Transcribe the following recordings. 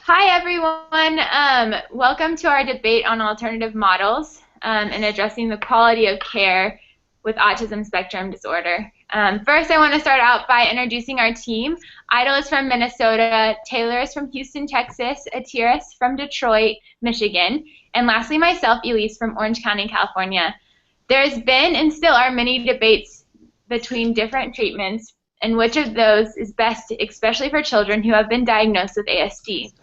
Hi, everyone. Welcome to our debate on alternative models and addressing the quality of care with autism spectrum disorder. First, I want to start out by introducing our team. Idle is from Minnesota, Taylor is from Houston, Texas, Atiris from Detroit, Michigan, and lastly, myself, Elise, from Orange County, California. There has been and still are many debates between different treatments and which of those is best, especially for children who have been diagnosed with ASD.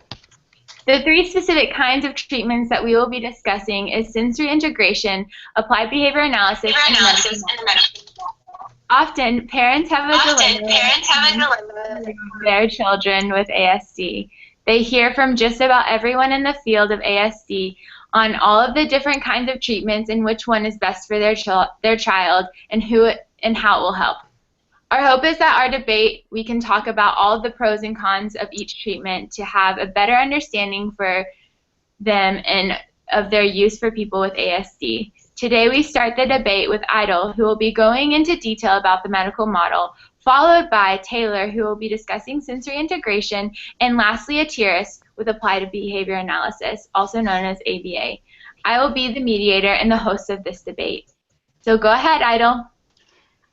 The three specific kinds of treatments that we will be discussing is sensory integration, applied behavior analysis, and the medical model. Often, parents have a dilemma with their children with ASD. They hear from just about everyone in the field of ASD on all of the different kinds of treatments and which one is best for their child and how it will help. Our hope is that our debate, we can talk about all of the pros and cons of each treatment to have a better understanding for them and of their use for people with ASD. Today we start the debate with Idle, who will be going into detail about the medical model, followed by Taylor, who will be discussing sensory integration, and lastly Atiris with applied behavior analysis, also known as ABA. I will be the mediator and the host of this debate. So go ahead, Idle.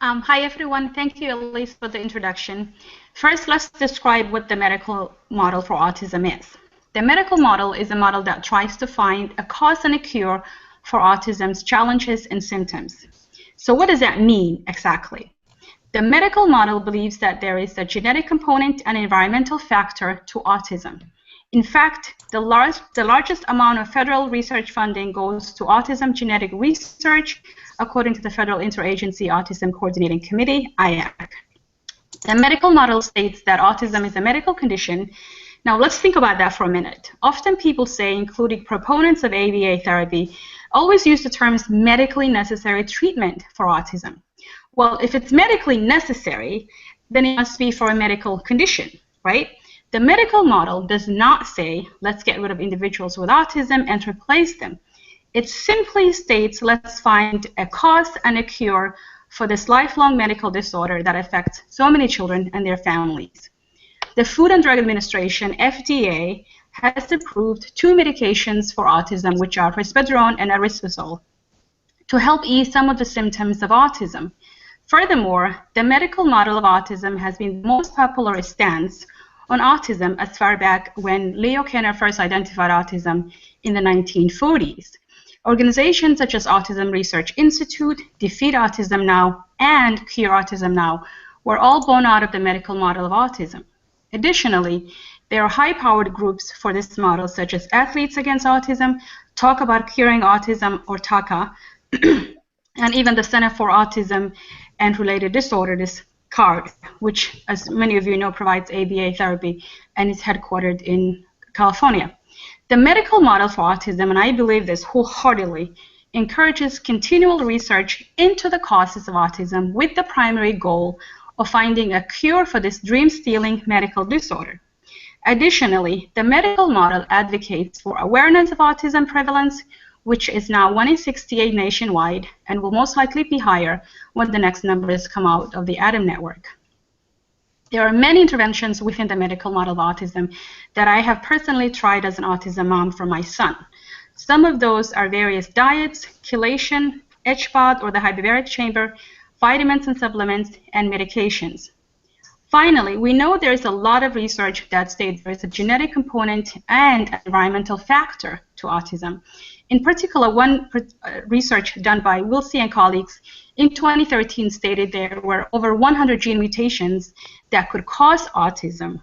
Hi everyone, thank you Elise for the introduction. First, let's describe what the medical model for autism is. The medical model is a model that tries to find a cause and a cure for autism's challenges and symptoms. So what does that mean exactly? The medical model believes that there is a genetic component and environmental factor to autism. In fact, the largest amount of federal research funding goes to autism genetic research, according to the Federal Interagency Autism Coordinating Committee, IAC. The medical model states that autism is a medical condition. Now let's think about that for a minute. Often people say, including proponents of ABA therapy, always use the terms medically necessary treatment for autism. Well, if it's medically necessary, then it must be for a medical condition, right? The medical model does not say, let's get rid of individuals with autism and replace them. It simply states, let's find a cause and a cure for this lifelong medical disorder that affects so many children and their families. The Food and Drug Administration, FDA, has approved two medications for autism, which are risperidone and aripiprazole, to help ease some of the symptoms of autism. Furthermore, the medical model of autism has been the most popular stance on autism as far back when Leo Kanner first identified autism in the 1940s. Organizations such as Autism Research Institute, Defeat Autism Now, and Cure Autism Now were all born out of the medical model of autism. Additionally, there are high-powered groups for this model, such as Athletes Against Autism, Talk About Curing Autism, or TACA, and even the Center for Autism and Related Disorders, CARD, which, as many of you know, provides ABA therapy and is headquartered in California. The medical model for autism, and I believe this wholeheartedly, encourages continual research into the causes of autism with the primary goal of finding a cure for this dream-stealing medical disorder. Additionally, the medical model advocates for awareness of autism prevalence, which is now 1 in 68 nationwide and will most likely be higher when the next numbers come out of the ADAM network. There are many interventions within the medical model of autism that I have personally tried as an autism mom for my son. Some of those are various diets, chelation, HPOD or the hyperbaric chamber, vitamins and supplements, and medications. Finally, we know there is a lot of research that states there is a genetic component and an environmental factor to autism. In particular, one research done by Wilsey and colleagues in 2013 stated there were over 100 gene mutations that could cause autism.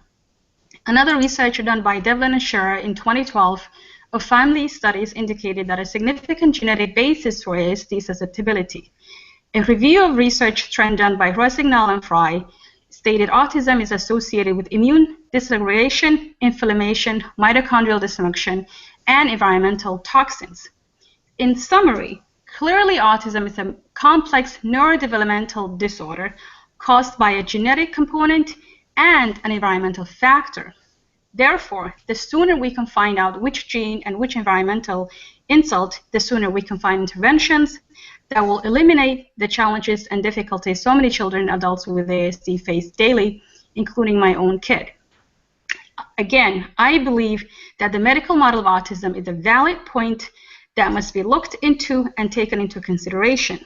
Another research done by Devlin and Scherer in 2012 of family studies indicated that a significant genetic basis for ASD susceptibility. A review of research trend done by Rossignol and Fry stated autism is associated with immune dysregulation, inflammation, mitochondrial dysfunction, and environmental toxins. In summary, clearly autism is a complex neurodevelopmental disorder caused by a genetic component and an environmental factor. Therefore, the sooner we can find out which gene and which environmental insult, the sooner we can find interventions that will eliminate the challenges and difficulties so many children and adults with ASD face daily, including my own kid. again, I believe that the medical model of autism is a valid point that must be looked into and taken into consideration.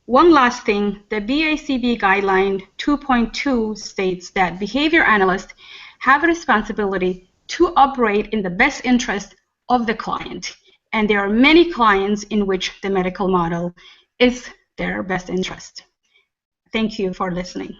One last thing, the BACB guideline 2.2 states that behavior analysts have a responsibility to operate in the best interest of the client. And there are many clients in which the medical model is their best interest. Thank you for listening.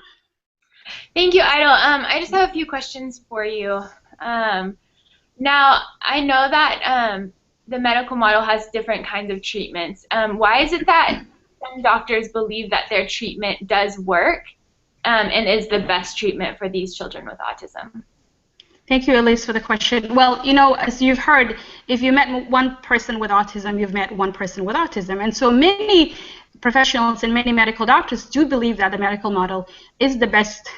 Thank you, Idol. I just have a few questions for you. Now, I know that the medical model has different kinds of treatments. Why is it that some doctors believe that their treatment does work and is the best treatment for these children with autism? Thank you, Elise, for the question. Well, as you've heard, if you met one person with autism, you've met one person with autism. And so many professionals and many medical doctors do believe that the medical model is the best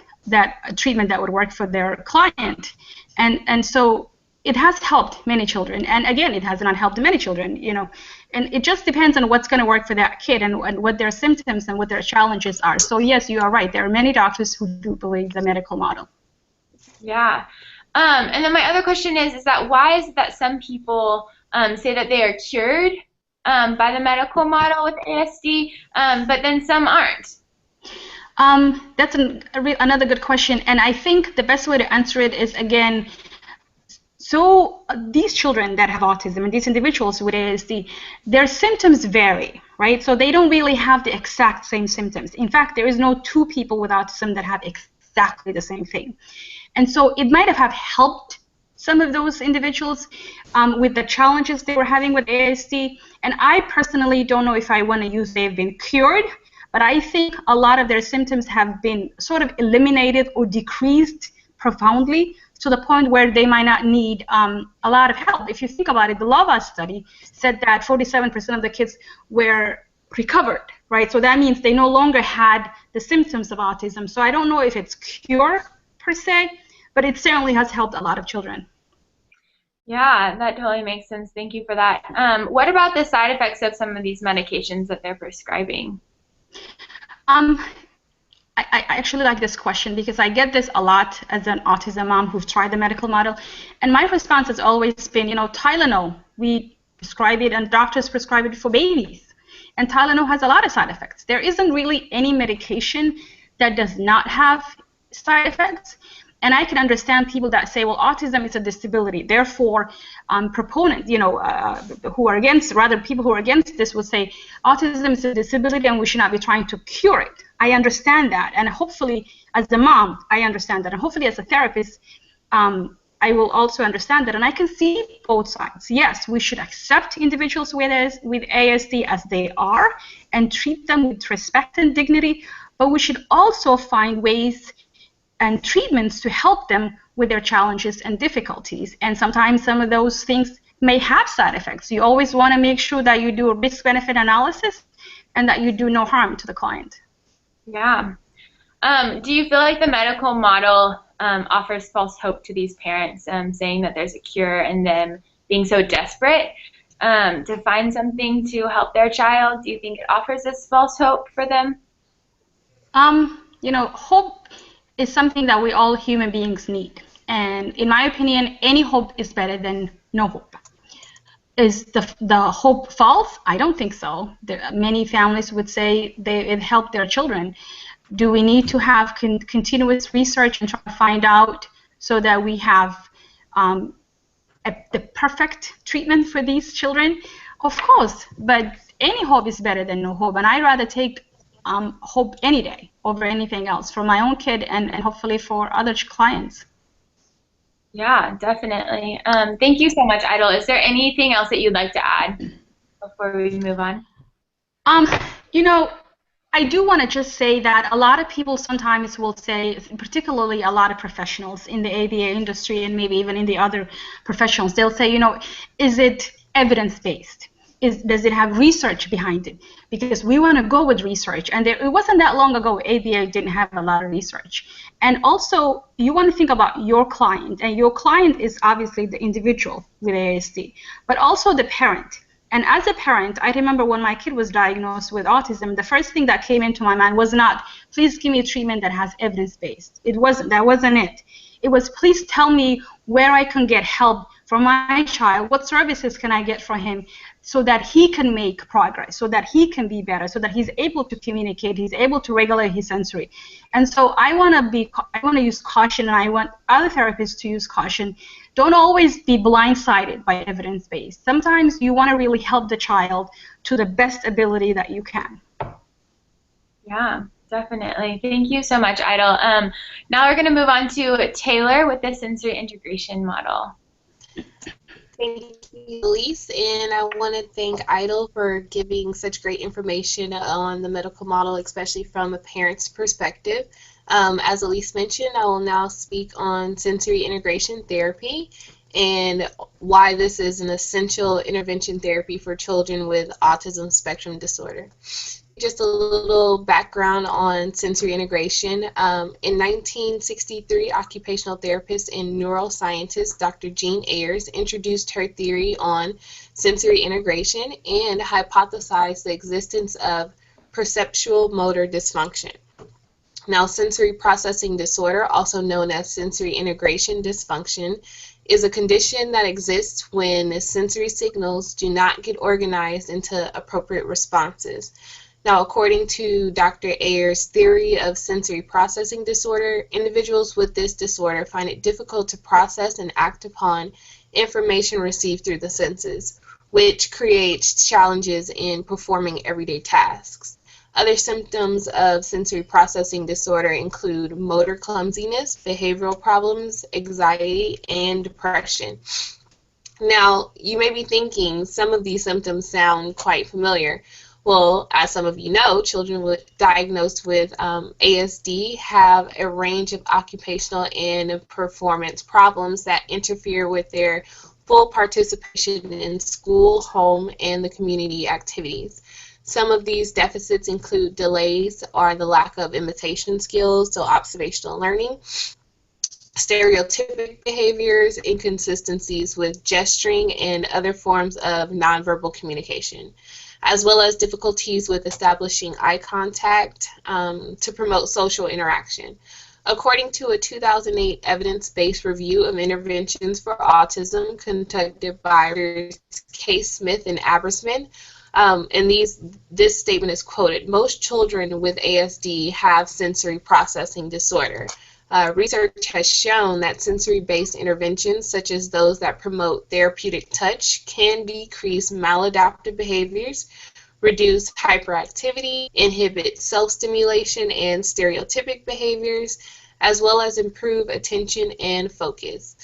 treatment that would work for their client. And so it has helped many children. And again, it has not helped many children, And it just depends on what's going to work for that kid and what their symptoms and what their challenges are. So yes, you are right. There are many doctors who do believe the medical model. Yeah. And then my other question is that why is it that some people say that they are cured by the medical model with ASD, but then some aren't? That's another good question. And I think the best way to answer it is, again, so these children that have autism and these individuals with ASD, their symptoms vary, right? So they don't really have the exact same symptoms. In fact, there is no two people with autism that have exactly the same thing. And so it might have helped some of those individuals with the challenges they were having with ASD. And I personally don't know if I want to use they've been cured, but I think a lot of their symptoms have been sort of eliminated or decreased profoundly to the point where they might not need a lot of help. If you think about it, the LAVA study said that 47% of the kids were recovered, right? So that means they no longer had the symptoms of autism. So I don't know if it's cure per se, but it certainly has helped a lot of children. Yeah, that totally makes sense. Thank you for that. What about the side effects of some of these medications that they're prescribing? I actually like this question because I get this a lot as an autism mom who's tried the medical model. And my response has always been, Tylenol, we prescribe it and doctors prescribe it for babies. And Tylenol has a lot of side effects. There isn't really any medication that does not have side effects. And I can understand people that say, well, autism is a disability. Therefore, proponents, who are against, rather people who are against this will say, autism is a disability and we should not be trying to cure it. I understand that. And hopefully, as a mom, I understand that. And hopefully, as a therapist, I will also understand that. And I can see both sides. Yes, we should accept individuals with ASD as they are and treat them with respect and dignity. But we should also find ways and treatments to help them with their challenges and difficulties. And sometimes some of those things may have side effects. You always want to make sure that you do a risk-benefit analysis and that you do no harm to the client. Yeah. Do you feel like the medical model offers false hope to these parents, saying that there's a cure and them being so desperate to find something to help their child? Do you think it offers this false hope for them? Hope is something that we all human beings need. And in my opinion, any hope is better than no hope. Is the hope false? I don't think so. Many families would say it helped their children. Do we need to have continuous research and try to find out so that we have the perfect treatment for these children? Of course, but any hope is better than no hope. And I'd rather take hope any day over anything else for my own kid and hopefully for other clients. Yeah, definitely. Thank you so much, Idol. Is there anything else that you'd like to add before we move on? I do want to just say that a lot of people sometimes will say, particularly a lot of professionals in the ABA industry and maybe even in the other professionals, they'll say, is it evidence-based? Does it have research behind it? Because we want to go with research. And it wasn't that long ago, ABA didn't have a lot of research. And also, you want to think about your client. And your client is obviously the individual with ASD, but also the parent. And as a parent, I remember when my kid was diagnosed with autism, the first thing that came into my mind was not, please give me a treatment that has evidence-based. That wasn't it. It was, please tell me where I can get help for my child, what services can I get for him so that he can make progress, so that he can be better, so that he's able to communicate, he's able to regulate his sensory. And so I want to use caution, and I want other therapists to use caution. Don't always be blindsided by evidence-based. Sometimes you want to really help the child to the best ability that you can. Yeah, definitely. Thank you so much, Idle. Now we're going to move on to Taylor with the sensory integration model. Thank you, Elise, and I want to thank Idle for giving such great information on the medical model, especially from a parent's perspective. As Elise mentioned, I will now speak on sensory integration therapy and why this is an essential intervention therapy for children with autism spectrum disorder. Just a little background on sensory integration. In 1963, occupational therapist and neuroscientist Dr. Jean Ayers introduced her theory on sensory integration and hypothesized the existence of perceptual motor dysfunction. Now, sensory processing disorder, also known as sensory integration dysfunction, is a condition that exists when sensory signals do not get organized into appropriate responses. Now, according to Dr. Ayers' theory of sensory processing disorder, individuals with this disorder find it difficult to process and act upon information received through the senses, which creates challenges in performing everyday tasks. Other symptoms of sensory processing disorder include motor clumsiness, behavioral problems, anxiety, and depression. Now, you may be thinking some of these symptoms sound quite familiar. Well, as some of you know, children diagnosed with ASD have a range of occupational and performance problems that interfere with their full participation in school, home, and the community activities. Some of these deficits include delays or the lack of imitation skills, so observational learning, stereotypic behaviors, inconsistencies with gesturing, and other forms of nonverbal communication, as well as difficulties with establishing eye contact to promote social interaction. According to a 2008 evidence-based review of interventions for autism conducted by K. Smith and Abersman, and this statement is quoted, "Most children with ASD have sensory processing disorder. Research has shown that sensory-based interventions, such as those that promote therapeutic touch, can decrease maladaptive behaviors, reduce hyperactivity, inhibit self-stimulation and stereotypic behaviors, as well as improve attention and focus."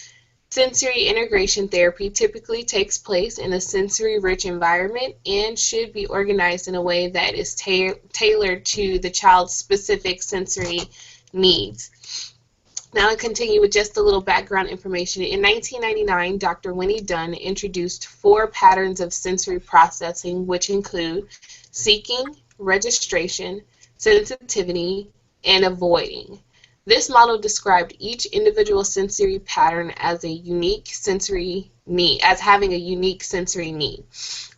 Sensory integration therapy typically takes place in a sensory-rich environment and should be organized in a way that is tailored to the child's specific sensory needs. Now I continue with just a little background information. In 1999, Dr. Winnie Dunn introduced 4 patterns of sensory processing, which include seeking, registration, sensitivity, and avoiding. This model described each individual sensory pattern as a unique sensory need, as having a unique sensory need.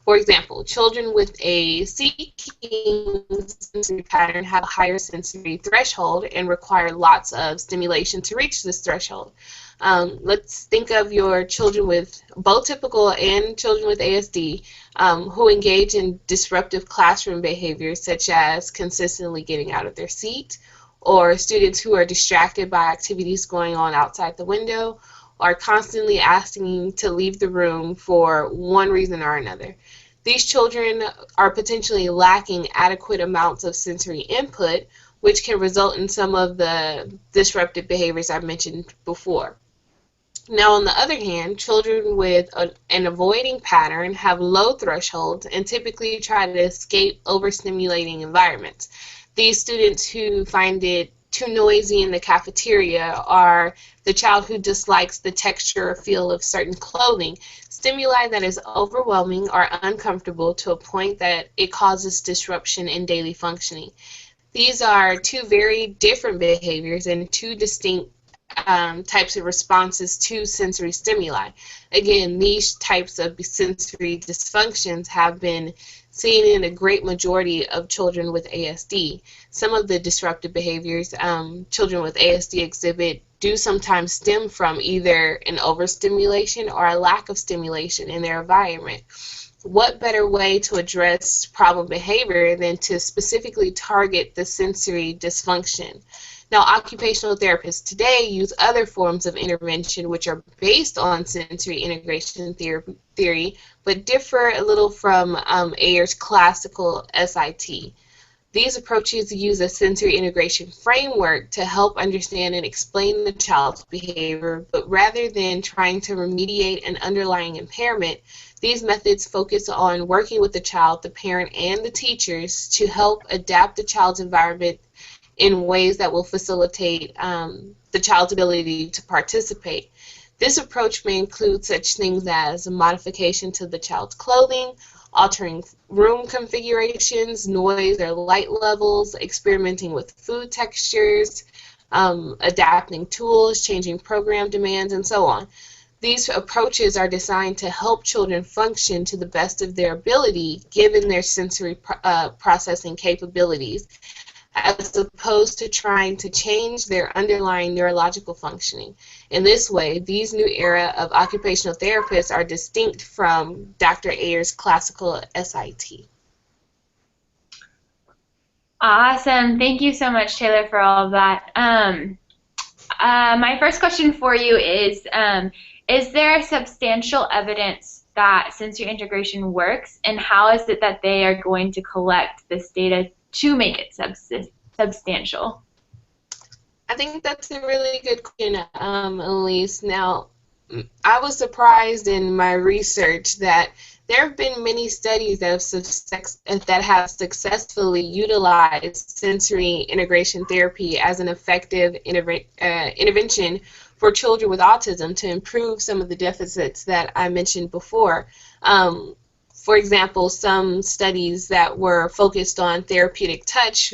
For example, children with a seeking sensory pattern have a higher sensory threshold and require lots of stimulation to reach this threshold. Let's think of your children with both typical and children with ASD who engage in disruptive classroom behaviors such as consistently getting out of their seat, or students who are distracted by activities going on outside the window, or constantly asking to leave the room for one reason or another. These children are potentially lacking adequate amounts of sensory input, which can result in some of the disruptive behaviors I mentioned before. Now, on the other hand, children with an avoiding pattern have low thresholds and typically try to escape overstimulating environments. These students who find it too noisy in the cafeteria are the child who dislikes the texture or feel of certain clothing, stimuli that is overwhelming or uncomfortable to a point that it causes disruption in daily functioning. These are 2 very different behaviors and 2 distinct types of responses to sensory stimuli. Again, these types of sensory dysfunctions have been seen in a great majority of children with ASD. Some of the disruptive behaviors children with ASD exhibit do sometimes stem from either an overstimulation or a lack of stimulation in their environment. What better way to address problem behavior than to specifically target the sensory dysfunction? Now, occupational therapists today use other forms of intervention which are based on sensory integration theory, but differ a little from Ayer's classical SIT. These approaches use a sensory integration framework to help understand and explain the child's behavior, but rather than trying to remediate an underlying impairment, these methods focus on working with the child, the parent, and the teachers to help adapt the child's environment in ways that will facilitate the child's ability to participate. This approach may include such things as a modification to the child's clothing, altering room configurations, noise or light levels, experimenting with food textures, adapting tools, changing program demands, and so on. These approaches are designed to help children function to the best of their ability given their sensory processing capabilities, as opposed to trying to change their underlying neurological functioning. In this way, these new era of occupational therapists are distinct from Dr. Ayer's classical SIT. Awesome. Thank you so much, Taylor, for all of that. My first question for you is there substantial evidence that sensory integration works, and how is it that they are going to collect this data to make it substantial? I think that's a really good question, Elise. Now, I was surprised in my research that there have been many studies that have successfully utilized sensory integration therapy as an effective intervention for children with autism to improve some of the deficits that I mentioned before. For example, some studies that were focused on therapeutic touch,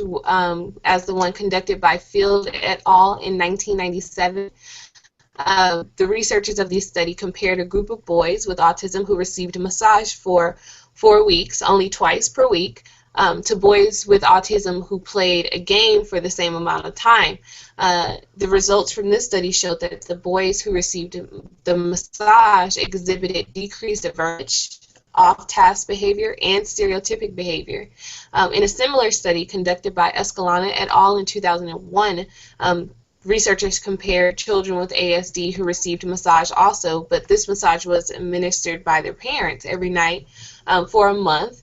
as the one conducted by Field et al. In 1997, the researchers of this study compared a group of boys with autism who received a massage for 4 weeks, only twice per week, to boys with autism who played a game for the same amount of time. The results from this study showed that the boys who received the massage exhibited decreased aversion, off-task behavior, and stereotypic behavior. In a similar study conducted by Escalona et al. In 2001, researchers compared children with ASD who received a massage also, but this massage was administered by their parents every night for a month,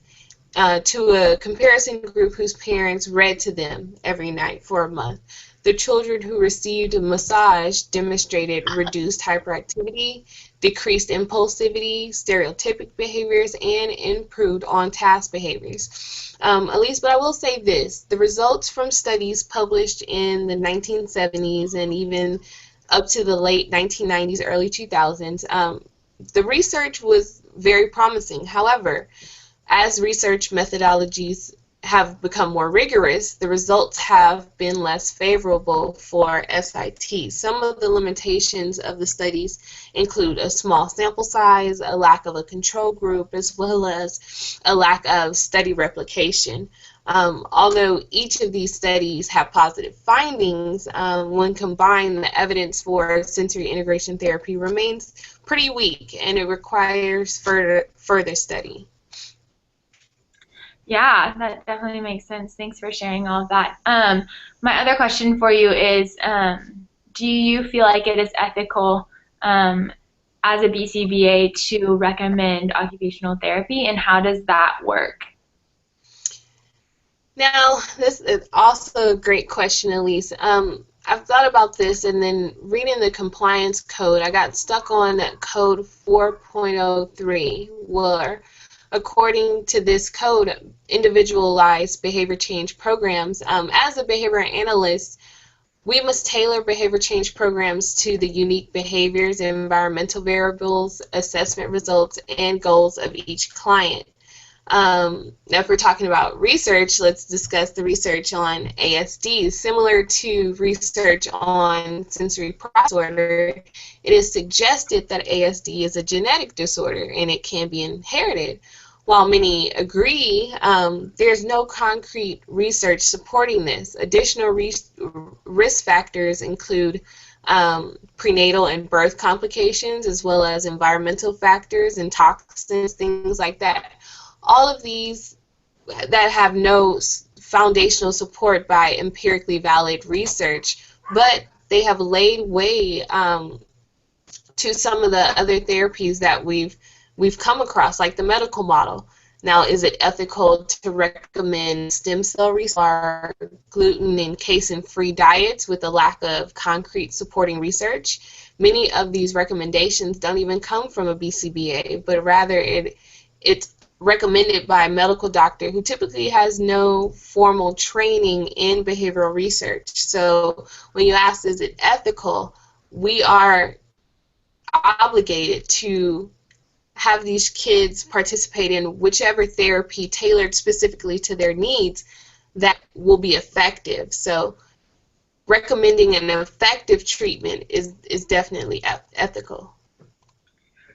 to a comparison group whose parents read to them every night for a month. The children who received a massage demonstrated reduced hyperactivity, decreased impulsivity, stereotypic behaviors, and improved on-task behaviors. Elise, but I will say this, the results from studies published in the 1970s and even up to the late 1990s, early 2000s, the research was very promising. However, as research methodologies have become more rigorous, the results have been less favorable for SIT. Some of the limitations of the studies include a small sample size, a lack of a control group, as well as a lack of study replication. Although each of these studies have positive findings, when combined, the evidence for sensory integration therapy remains pretty weak, and it requires further study. Yeah, that definitely makes sense. Thanks for sharing all of that. My other question for you is, do you feel like it is ethical as a BCBA to recommend occupational therapy, and how does that work? Now, this is also a great question, Elise. I've thought about this, and then reading the compliance code, I got stuck on code 4.03, where according to this code, individualized behavior change programs, as a behavior analyst, we must tailor behavior change programs to the unique behaviors, environmental variables, assessment results, and goals of each client. Now, if we're talking about research, let's discuss the research on ASD. Similar to research on sensory processing disorder, it is suggested that ASD is a genetic disorder and it can be inherited. While many agree, there's no concrete research supporting this. Additional risk factors include prenatal and birth complications, as well as environmental factors and toxins, things like that. All of these that have no foundational support by empirically valid research, but they have laid way to some of the other therapies that we've come across, like the medical model. Now, is it ethical to recommend stem cell research or gluten and casein-free diets with a lack of concrete supporting research? Many of these recommendations don't even come from a BCBA, but rather it's recommended by a medical doctor who typically has no formal training in behavioral research. So when you ask, is it ethical, we are obligated to have these kids participate in whichever therapy tailored specifically to their needs that will be effective. So recommending an effective treatment is definitely ethical.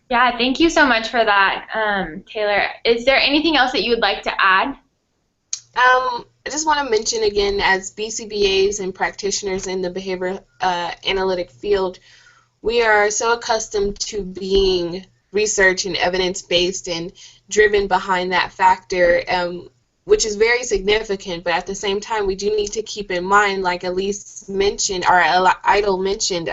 Yeah, thank you so much for that, Taylor. Is there anything else that you would like to add? I just want to mention again, as BCBAs and practitioners in the behavior analytic field, we are so accustomed to being research and evidence-based and driven behind that factor, which is very significant, but at the same time, we do need to keep in mind, like Elise mentioned, or Idle mentioned,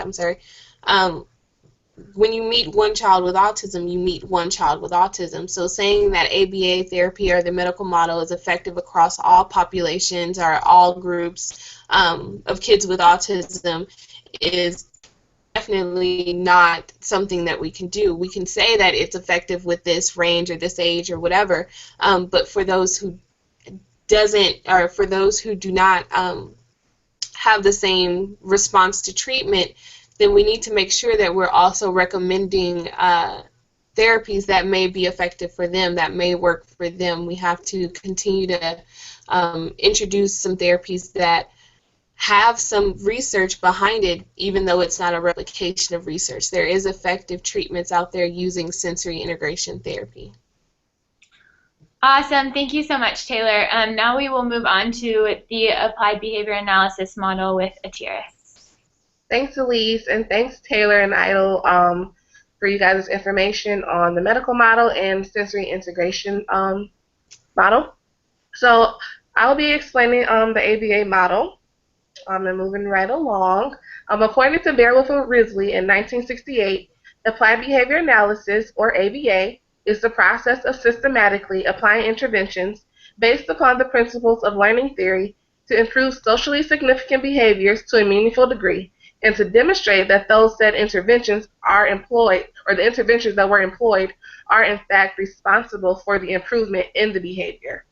when you meet one child with autism, you meet one child with autism. So saying that ABA therapy or the medical model is effective across all populations or all groups of kids with autism is definitely not something that we can do. We can say that it's effective with this range or this age or whatever, but for those who do not have the same response to treatment, then we need to make sure that we're also recommending therapies that may be effective for them, that may work for them. We have to continue to introduce some therapies that have some research behind it, even though it's not a replication of research. There is effective treatments out there using sensory integration therapy. Awesome. Thank you so much, Taylor. Now we will move on to the applied behavior analysis model with Atiris. Thanks, Elise, and thanks, Taylor and Idle, for you guys' information on the medical model and sensory integration model. So I'll be explaining the ABA model. And moving right along. According to Beowulf and Risley in 1968, applied behavior analysis, or ABA, is the process of systematically applying interventions based upon the principles of learning theory to improve socially significant behaviors to a meaningful degree, and to demonstrate that those said interventions are employed, or the interventions that were employed, are in fact responsible for the improvement in the behavior.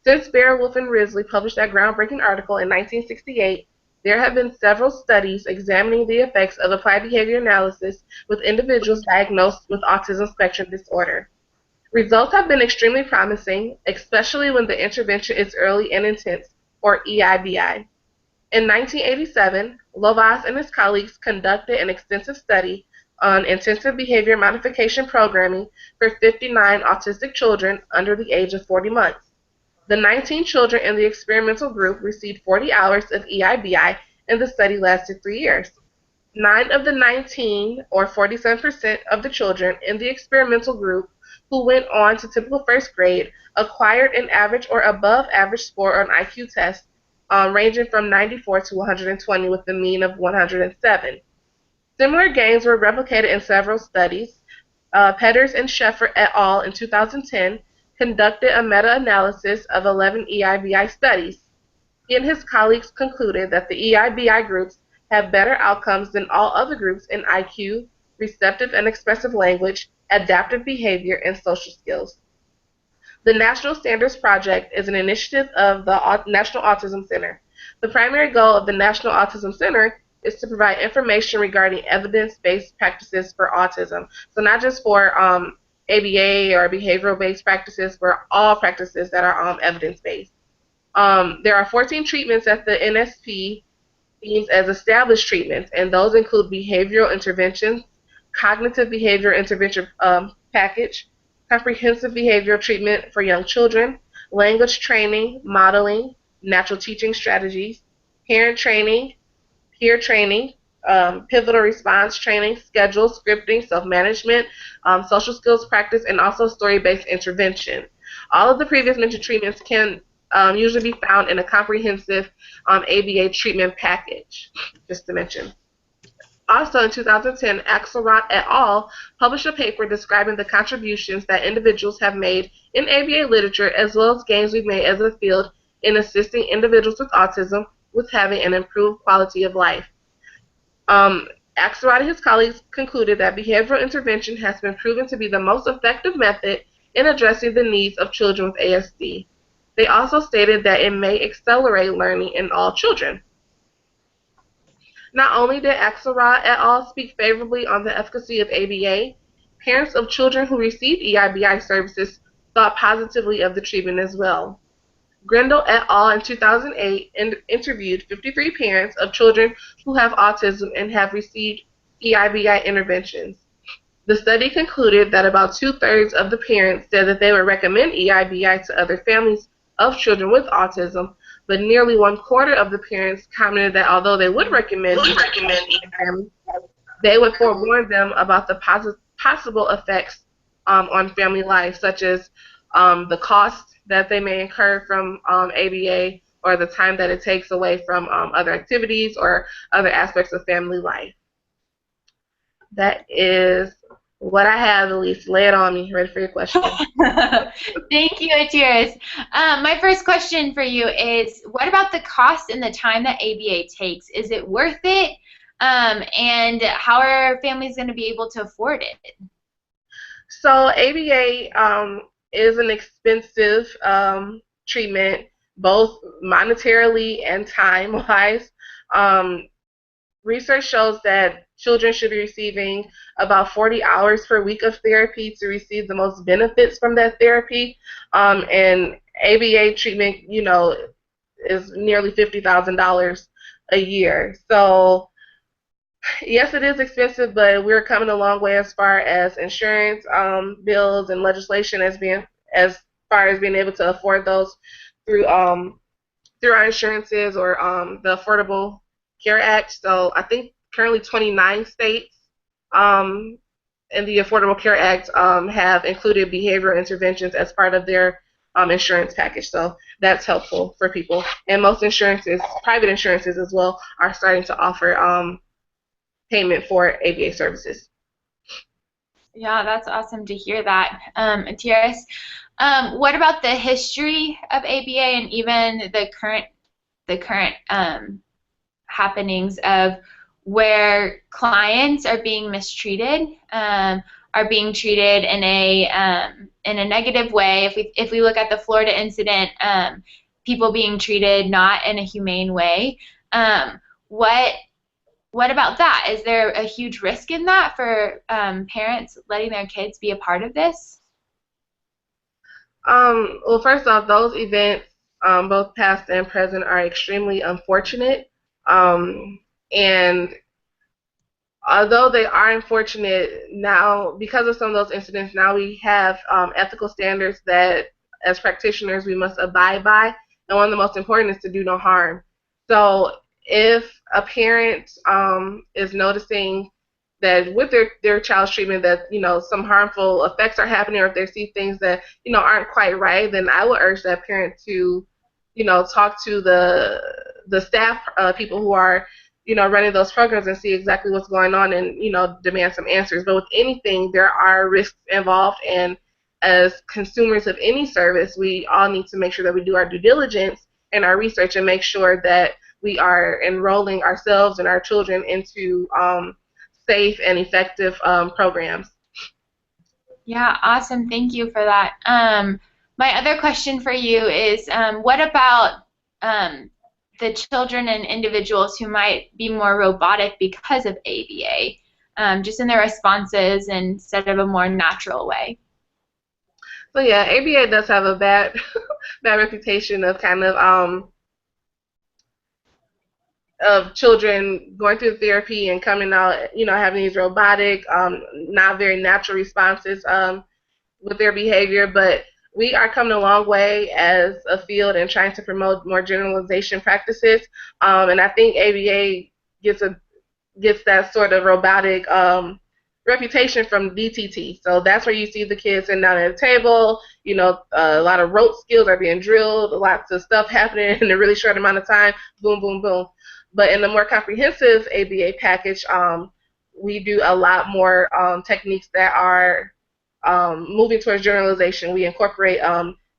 Since Beowulf and Risley published that groundbreaking article in 1968, there have been several studies examining the effects of applied behavior analysis with individuals diagnosed with autism spectrum disorder. Results have been extremely promising, especially when the intervention is early and intense, or EIBI. In 1987, Lovas and his colleagues conducted an extensive study on intensive behavior modification programming for 59 autistic children under the age of 40 months. The 19 children in the experimental group received 40 hours of EIBI, and the study lasted 3 years. 9 of the 19, or 47% of the children in the experimental group who went on to typical first grade, acquired an average or above average score on IQ tests ranging from 94 to 120 with a mean of 107. Similar gains were replicated in several studies. Petters and Sheffer et al. In 2010 conducted a meta-analysis of 11 EIBI studies. He and his colleagues concluded that the EIBI groups have better outcomes than all other groups in IQ, receptive and expressive language, adaptive behavior, and social skills. The National Standards Project is an initiative of the National Autism Center. The primary goal of the National Autism Center is to provide information regarding evidence-based practices for autism. So not just for ABA or behavioral-based practices, for all practices that are evidence-based. There are 14 treatments that the NSP deems as established treatments, and those include behavioral interventions, cognitive behavior intervention package, comprehensive behavioral treatment for young children, language training, modeling, natural teaching strategies, parent training, peer training, pivotal response training, schedule, scripting, self-management, social skills practice, and also story-based intervention. All of the previous mentioned treatments can usually be found in a comprehensive ABA treatment package, just to mention. Also, in 2010, Axelrod et al. Published a paper describing the contributions that individuals have made in ABA literature, as well as gains we've made as a field in assisting individuals with autism with having an improved quality of life. Axelrod and his colleagues concluded that behavioral intervention has been proven to be the most effective method in addressing the needs of children with ASD. They also stated that it may accelerate learning in all children. Not only did Axelrod et al. Speak favorably on the efficacy of ABA, parents of children who received EIBI services thought positively of the treatment as well. Grindle et al. In 2008 interviewed 53 parents of children who have autism and have received EIBI interventions. The study concluded that about 2/3 of the parents said that they would recommend EIBI to other families of children with autism, but nearly 1/4 of the parents commented that although they would recommend EIBI, they would forewarn them about the possible effects on family life, such as the cost that they may incur from ABA, or the time that it takes away from other activities or other aspects of family life. That is what I have, Elise. Lay it on me. Ready for your question. Thank you, Atiris. My first question for you is, what about the cost and the time that ABA takes? Is it worth it? And how are families going to be able to afford it? So ABA is an expensive treatment, both monetarily and time-wise. Research shows that children should be receiving about 40 hours per week of therapy to receive the most benefits from that therapy. And ABA treatment, is nearly $50,000 a year. So yes, it is expensive, but we're coming a long way as far as insurance bills and legislation as far as being able to afford those through our insurances or the Affordable Care Act. So I think currently 29 states in the Affordable Care Act have included behavioral interventions as part of their insurance package. So that's helpful for people. And most insurances, private insurances as well, are starting to offer payment for ABA services. Yeah, that's awesome to hear that. Atiris, what about the history of ABA and even the current happenings of where clients are being mistreated, are being treated in a negative way? If we look at the Florida incident, people being treated not in a humane way, what about that? Is there a huge risk in that for parents letting their kids be a part of this? Well, first off, those events, both past and present, are extremely unfortunate. And although they are unfortunate now, because of some of those incidents, now we have ethical standards that, as practitioners, we must abide by. And one of the most important is to do no harm. So if a parent is noticing that with their child's treatment that some harmful effects are happening, or if they see things that aren't quite right, then I would urge that parent to talk to the staff people who are running those programs and see exactly what's going on and demand some answers. But with anything, there are risks involved, and as consumers of any service, we all need to make sure that we do our due diligence and our research and make sure that we are enrolling ourselves and our children into safe and effective programs. Yeah, awesome. Thank you for that. My other question for you is, what about the children and individuals who might be more robotic because of ABA, just in their responses instead of a more natural way? So yeah, ABA does have a bad reputation of kind of children going through therapy and coming out, having these robotic, not very natural responses. with their behavior, but we are coming a long way as a field and trying to promote more generalization practices. And I think ABA gets that sort of robotic reputation from DTT. So that's where you see the kids sitting down at a table. You know, a lot of rote skills are being drilled, lots of stuff happening in a really short amount of time. Boom, boom, boom. But in the more comprehensive ABA package, we do a lot more techniques that are moving towards generalization. We incorporate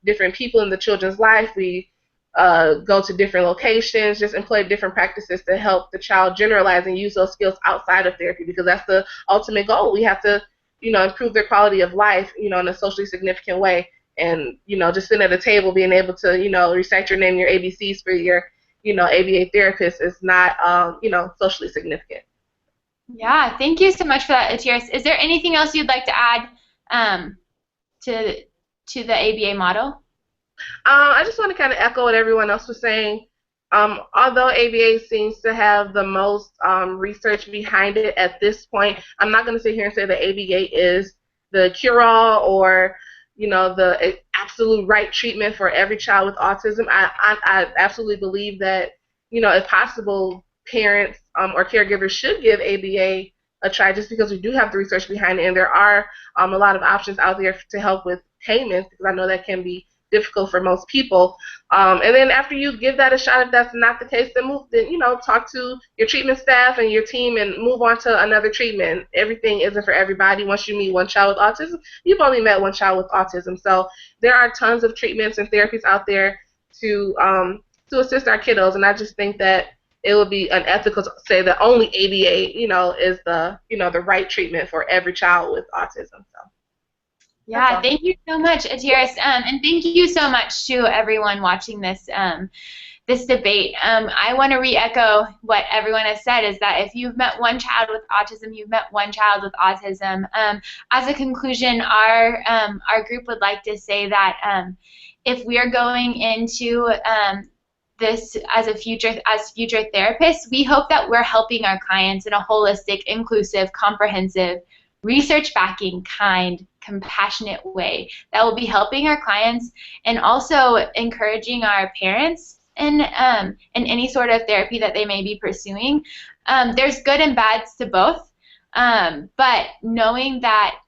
different people in the children's life. We go to different locations, just employ different practices to help the child generalize and use those skills outside of therapy, because that's the ultimate goal. We have to, improve their quality of life, in a socially significant way. And, just sitting at a table, being able to, recite your name, your ABCs for your, ABA therapist is not, socially significant. Yeah, thank you so much for that, Atiris. Is there anything else you'd like to add to the ABA model? I just want to kind of echo what everyone else was saying. Although ABA seems to have the most research behind it at this point, I'm not going to sit here and say that ABA is the cure-all or, the absolute right treatment for every child with autism. I absolutely believe that, if possible, parents or caregivers should give ABA a try, just because we do have the research behind it, and there are a lot of options out there to help with payments, because I know that can be difficult for most people. And then after you give that a shot, if that's not the case, then talk to your treatment staff and your team and move on to another treatment. Everything isn't for everybody. Once you meet one child with autism, you've only met one child with autism. So there are tons of treatments and therapies out there to assist our kiddos, and I just think that it would be unethical to say that only ABA, is the right treatment for every child with autism. So. Yeah, thank you so much, Atiris, and thank you so much to everyone watching this this debate. I want to re-echo what everyone has said, is that if you've met one child with autism, you've met one child with autism. As a conclusion, our group would like to say that if we are going into this as future therapists, we hope that we're helping our clients in a holistic, inclusive, comprehensive, research backing, kind, compassionate way that will be helping our clients and also encouraging our parents in any sort of therapy that they may be pursuing. There's good and bads to both, but knowing that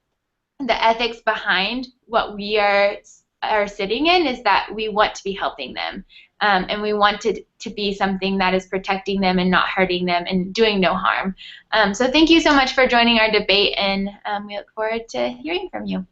the ethics behind what we are sitting in is that we want to be helping them. And we want it to be something that is protecting them and not hurting them and doing no harm. So thank you so much for joining our debate, and we look forward to hearing from you.